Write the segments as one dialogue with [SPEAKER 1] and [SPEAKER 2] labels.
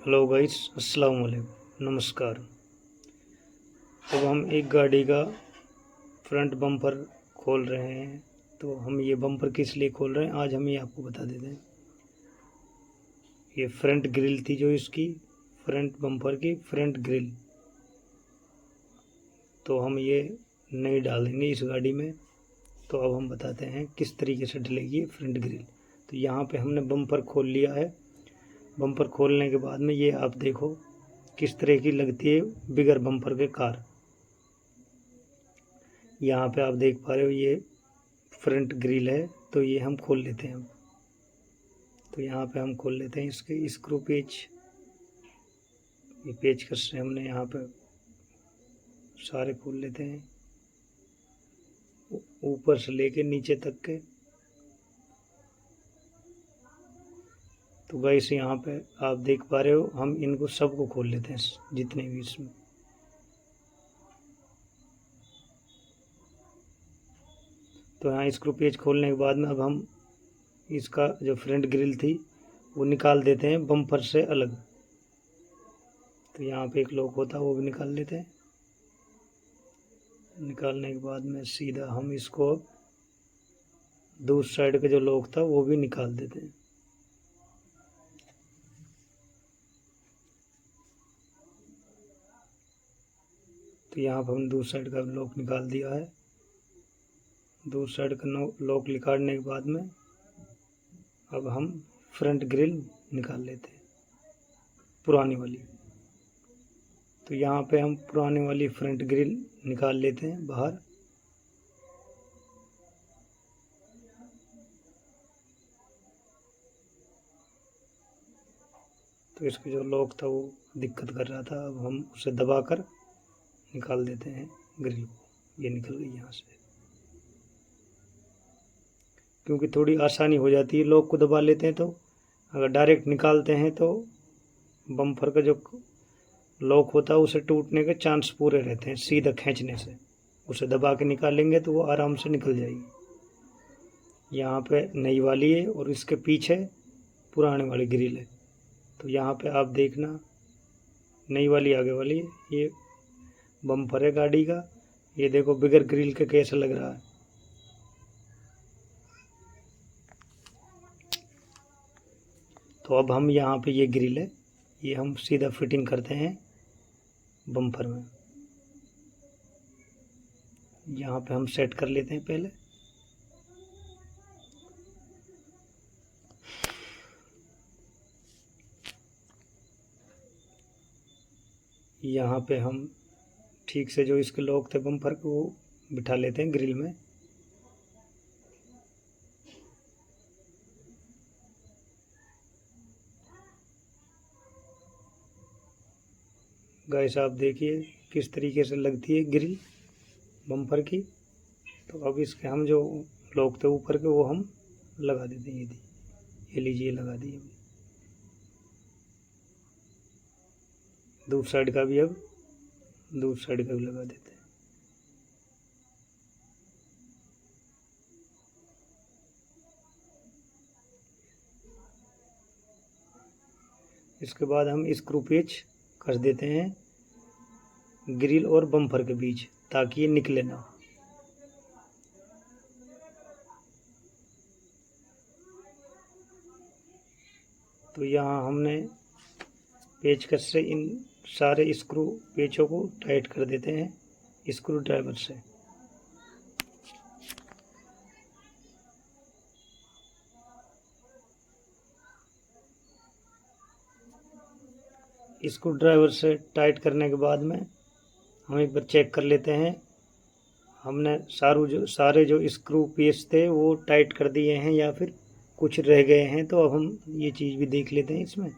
[SPEAKER 1] Hello guys, अस्सलाम वालेकुम, नमस्कार। अब हम एक गाड़ी का फ्रंट बम्पर खोल रहे हैं। तो हम ये बम्पर किस लिए खोल रहे हैं आज हम ये आपको बता देते हैं। ये फ्रंट ग्रिल थी जो इसकी फ्रंट बम्पर की फ्रंट ग्रिल, तो हम ये नई डालेंगे इस गाड़ी में। तो अब हम बताते हैं किस तरीके से डलेगी ये फ्रंट ग्रिल। तो यहाँ पे हमने बम्पर खोल लिया है। बम्पर खोलने के बाद में ये आप देखो किस तरह की लगती है बिगर बम्पर के कार। यहाँ पे आप देख पा रहे हो ये फ्रंट ग्रिल है। तो ये हम खोल लेते हैं। तो यहाँ पे हम खोल लेते हैं इसके स्क्रू पेच। ये पेचकस से हमने यहाँ पे सारे खोल लेते हैं, ऊपर से लेके नीचे तक के। तो गाइस यहाँ पे आप देख पा रहे हो हम इनको सबको खोल लेते हैं जितने भी इसमें। तो यहाँ स्क्रू पेच खोलने के बाद में अब हम इसका जो फ्रंट ग्रिल थी वो निकाल देते हैं बम्पर से अलग। तो यहाँ पे एक लॉक होता है वो भी निकाल लेते हैं। निकालने के बाद में सीधा हम इसको दूसरी साइड का जो लॉक था वो भी निकाल देते हैं। तो यहाँ पर हम दूसरी साइड का लॉक निकाल दिया है। दूसरी साइड का लॉक निकालने के बाद में अब हम फ्रंट ग्रिल निकाल लेते हैं पुरानी वाली। तो यहाँ पे हम पुरानी वाली फ्रंट ग्रिल निकाल लेते हैं बाहर। तो इसका जो लॉक था वो दिक्कत कर रहा था, अब हम उसे दबाकर निकाल देते हैं ग्रिल को। ये निकल गई यहाँ से, क्योंकि थोड़ी आसानी हो जाती है लॉक को दबा लेते हैं। तो अगर डायरेक्ट निकालते हैं तो बम्पर का जो लॉक होता है उसे टूटने के चांस पूरे रहते हैं सीधा खींचने से। उसे दबा के निकालेंगे तो वो आराम से निकल जाएगी। यहाँ पे नई वाली है और इसके पीछे पुराने वाली ग्रिल है। तो यहाँ पे आप देखना नई वाली आगे वाली है, ये बम्पर है गाड़ी का। ये देखो बिगर ग्रिल के कैसा लग रहा है। तो अब हम यहाँ पे ये ग्रिल है ये हम सीधा फिटिंग करते हैं बम्पर में। यहाँ पे हम सेट कर लेते हैं पहले। यहाँ पे हम ठीक से जो इसके लॉक थे बम्पर को वो बिठा लेते हैं ग्रिल में। गाइस आप देखिए किस तरीके से लगती है ग्रिल बम्पर की। तो अब इसके हम जो लॉक थे ऊपर के वो हम लगा देते हैं। ये लीजिए लगा दिए। दूसरी साइड का भी अब दूसरी साइड का भी लगा देते हैं। इसके बाद हम स्क्रू पेच कर देते हैं ग्रिल और बम्पर के बीच ताकि ये निकले ना। तो यहाँ हमने पेचकस से इन सारे स्क्रू पेचों को टाइट कर देते हैं स्क्रू ड्राइवर से। स्क्रू ड्राइवर से टाइट करने के बाद में हम एक बार चेक कर लेते हैं हमने सारे जो स्क्रू पेच थे वो टाइट कर दिए हैं या फिर कुछ रह गए हैं। तो अब हम ये चीज़ भी देख लेते हैं इसमें।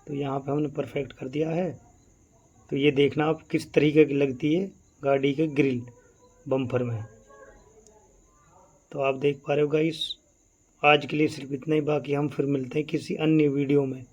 [SPEAKER 1] तो यहाँ पे हमने परफेक्ट कर दिया है। तो ये देखना आप किस तरीके की लगती है गाड़ी के ग्रिल बम्पर में। तो आप देख पा रहे हो गाइस, आज के लिए सिर्फ इतना ही। बाकी हम फिर मिलते हैं किसी अन्य वीडियो में।